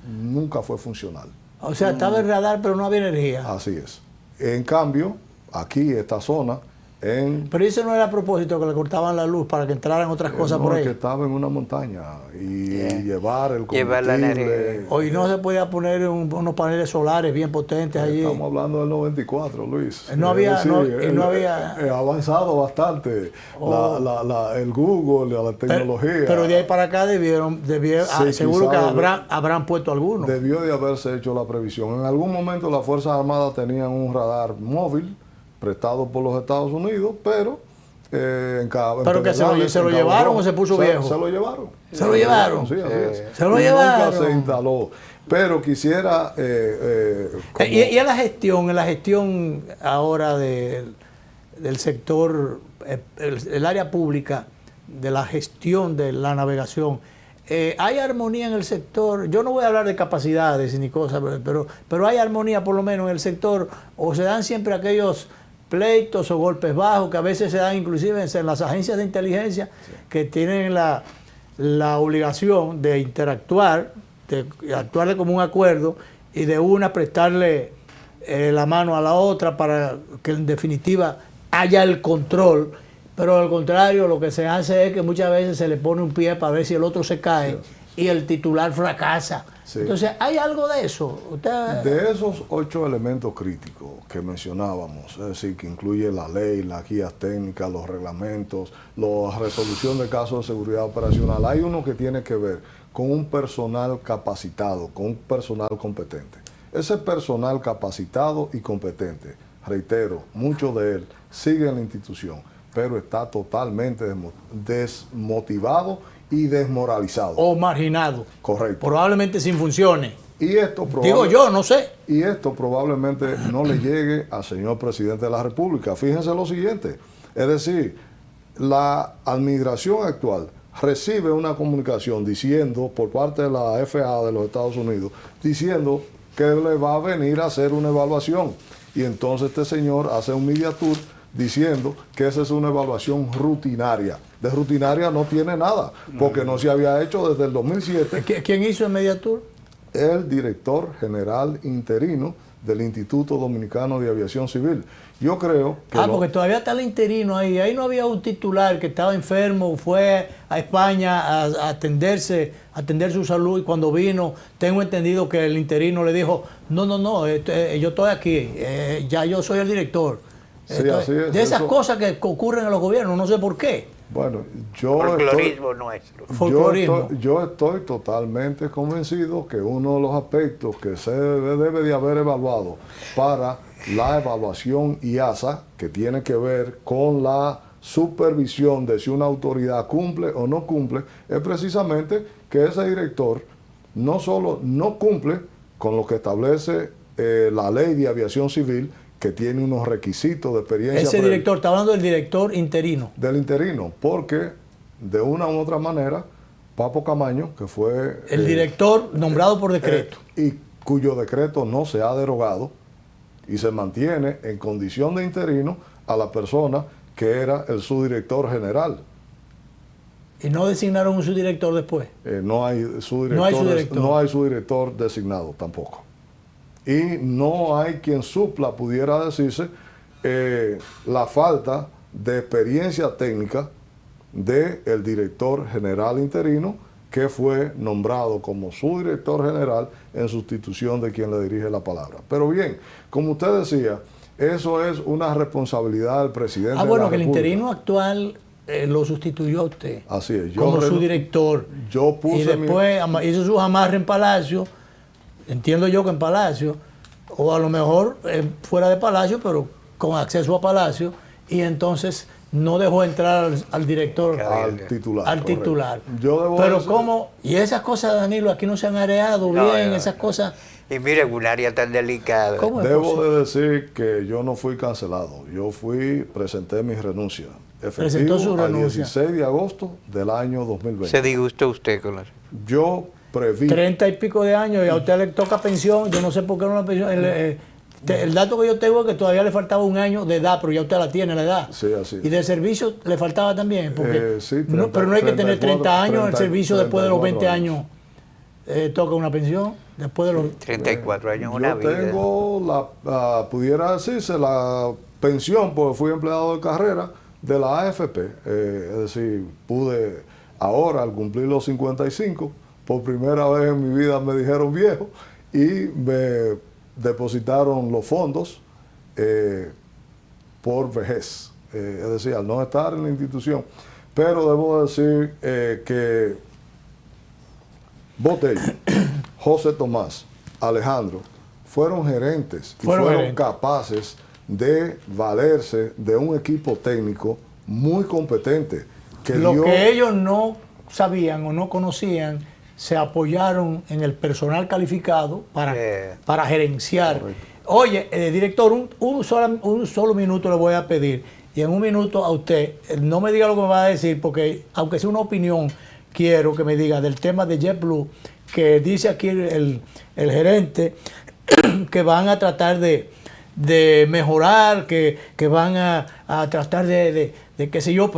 Nunca fue funcional. O sea, estaba el radar, pero no había energía. Así es. En cambio, aquí, esta zona, Pero eso no era a propósito, que le cortaban la luz para que entraran otras cosas por ahí. Que estaba en una montaña y llevar el Llevar la combustible. Hoy no se podía poner unos paneles solares bien potentes allí. Estamos hablando del 94, Luis. No había, Es decir, no había. Ha avanzado bastante el Google, la tecnología. Pero de ahí para acá seguro que habrán puesto algunos. Debió de haberse hecho la previsión. En algún momento las Fuerzas Armadas tenían un radar móvil prestado por los Estados Unidos, pero pero que se lo llevaron o se puso viejo. Se lo llevaron. Se lo llevaron. Sí, así es. Se lo llevaron. Nunca se instaló. Pero quisiera... y en la gestión ahora del sector, el área pública, de la gestión de la navegación, ¿hay armonía en el sector? Yo no voy a hablar de capacidades ni cosas, pero hay armonía por lo menos en el sector, o se dan siempre aquellos pleitos o golpes bajos que a veces se dan inclusive en las agencias de inteligencia, que tienen la obligación de interactuar, de actuar como un acuerdo y de una prestarle la mano a la otra para que en definitiva haya el control. Pero al contrario, lo que se hace es que muchas veces se le pone un pie para ver si el otro se cae y el titular fracasa. Sí. Entonces, ¿hay algo de eso? De esos 8 elementos críticos que mencionábamos, es decir, que incluye la ley, las guías técnicas, los reglamentos, la resolución de casos de seguridad operacional, hay uno que tiene que ver con un personal capacitado, con un personal competente. Ese personal capacitado y competente, reitero, mucho de él sigue en la institución, pero está totalmente desmotivado y desmoralizado. O marginado. Correcto. Probablemente sin funciones. Y esto digo yo, no sé. Y esto probablemente no le llegue al señor presidente de la República. Fíjense lo siguiente, es decir, la administración actual recibe una comunicación diciendo, por parte de la FAA de los Estados Unidos, diciendo que le va a venir a hacer una evaluación. Y entonces este señor hace un media tour diciendo que esa es una evaluación rutinaria. De rutinaria no tiene nada, porque no se había hecho desde el 2007. ¿Quién hizo el media tour? El director general interino del Instituto Dominicano de Aviación Civil. Yo creo que... porque todavía está el interino ahí. Ahí no había un titular que estaba enfermo, fue a España a atender su salud, y cuando vino, tengo entendido que el interino le dijo, no, yo estoy aquí, ya yo soy el director. Sí, así es, de esas cosas que ocurren en los gobiernos, no sé por qué. Bueno, folclorismo nuestro. Yo estoy totalmente convencido que uno de los aspectos que se debe de haber evaluado para la evaluación IASA, que tiene que ver con la supervisión de si una autoridad cumple o no cumple, es precisamente que ese director no solo no cumple con lo que establece la ley de aviación civil, que tiene unos requisitos de experiencia. Ese director, está hablando del director interino. Del interino, porque de una u otra manera, Papo Camaño, que fue... El director nombrado por decreto. Y cuyo decreto no se ha derogado, y se mantiene en condición de interino a la persona que era el subdirector general. ¿Y no designaron un subdirector después? No hay subdirector designado tampoco. Y no hay quien supla, pudiera decirse, la falta de experiencia técnica del director general interino, que fue nombrado como subdirector general en sustitución de quien le dirige la palabra. Pero bien, como usted decía, eso es una responsabilidad del presidente de la República. Que el interino actual lo sustituyó a usted. Así es. Como subdirector. Yo puse y después hizo sus amarres en Palacio. Entiendo yo que en Palacio, o a lo mejor fuera de Palacio, pero con acceso a Palacio, y entonces no dejó entrar al director, al titular. Pero cómo, y esas cosas, Danilo, aquí no se han areado bien, esas cosas. Y mire, un área tan delicada. Debo de decir que yo no fui cancelado, presenté mi renuncia. Presentó su renuncia. El 16 de agosto del año 2020. ¿Se disgustó usted con la... Yo preví... 30 y pico de años y a usted le toca pensión, yo no sé por qué no la pensión. El dato que yo tengo es que todavía le faltaba un año de edad, pero ya usted la tiene, la edad. Sí, así. Y de servicio le faltaba también, porque sí, 30, pero no hay que tener 30 años, el servicio después de los 20 años. Toca una pensión, después de los... 34 años, una vida. Yo tengo, pudiera decirse, la pensión, porque fui empleado de carrera de la AFP. Es decir, pude ahora, al cumplir los 55, por primera vez en mi vida me dijeron viejo y me depositaron los fondos por vejez. Es decir, al no estar en la institución. Pero debo decir que Botello, José Tomás, Alejandro, fueron gerentes y fueron capaces de valerse de un equipo técnico muy competente. Que ellos no sabían o no conocían, se apoyaron en el personal calificado para gerenciar. Correcto. Oye, director, un solo minuto le voy a pedir, y en un minuto a usted, no me diga lo que me va a decir, porque aunque sea una opinión, quiero que me diga del tema de JetBlue, que dice aquí el gerente que van a tratar de mejorar, que van a tratar de qué sé yo,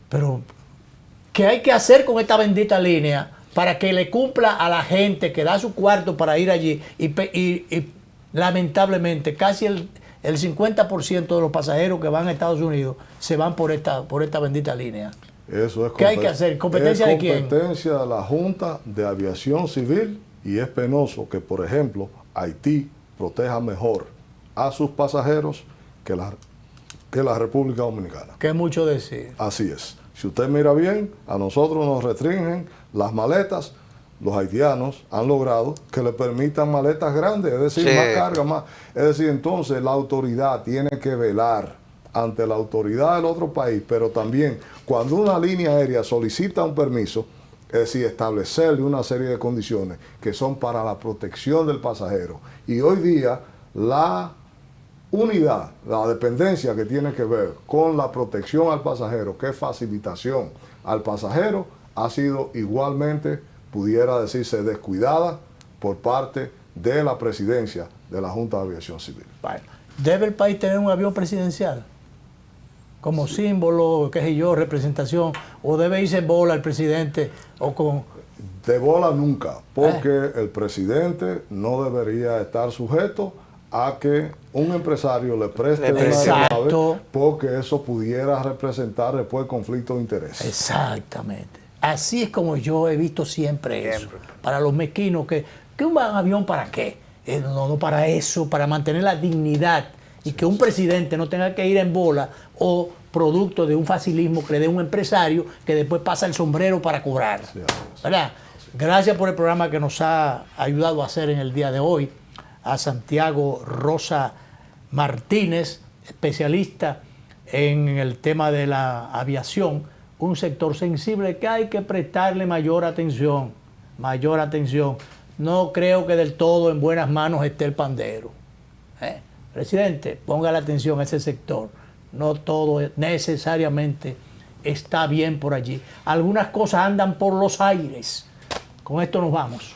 pero ¿qué hay que hacer con esta bendita línea para que le cumpla a la gente que da su cuarto para ir allí? Y lamentablemente casi el 50% de los pasajeros que van a Estados Unidos se van por esta bendita línea. Eso es. ¿Qué hay que hacer? ¿Competencia de quién? Competencia de la Junta de Aviación Civil, y es penoso que, por ejemplo, Haití proteja mejor a sus pasajeros que la República Dominicana. Que es mucho decir. Así es. Si usted mira bien, a nosotros nos restringen las maletas. Los haitianos han logrado que le permitan maletas grandes, es decir, más carga, más. Es decir, entonces la autoridad tiene que velar ante la autoridad del otro país, pero también cuando una línea aérea solicita un permiso, es decir, establecerle una serie de condiciones que son para la protección del pasajero. Y hoy día la unidad, la dependencia que tiene que ver con la protección al pasajero, que es facilitación al pasajero, ha sido igualmente, pudiera decirse, descuidada por parte de la presidencia de la Junta de Aviación Civil. Bueno, ¿debe el país tener un avión presidencial como símbolo, qué sé yo, representación, o debe irse en bola el presidente o con... De bola nunca, porque el presidente no debería estar sujeto a que un empresario le preste una aeronave, porque eso pudiera representar después conflicto de intereses. Exactamente. Así es como yo he visto siempre eso. Para los mezquinos, que un avión para qué? No para eso, para mantener la dignidad y que un presidente no tenga que ir en bola o producto de un facilismo que le dé un empresario que después pasa el sombrero para cobrar. ¿Verdad? Gracias por el programa que nos ha ayudado a hacer en el día de hoy. A Santiago Rosa Martínez, especialista en el tema de la aviación, un sector sensible que hay que prestarle mayor atención, mayor atención. No creo que del todo en buenas manos esté el pandero. Presidente, ponga la atención a ese sector. No todo necesariamente está bien por allí. Algunas cosas andan por los aires. Con esto nos vamos.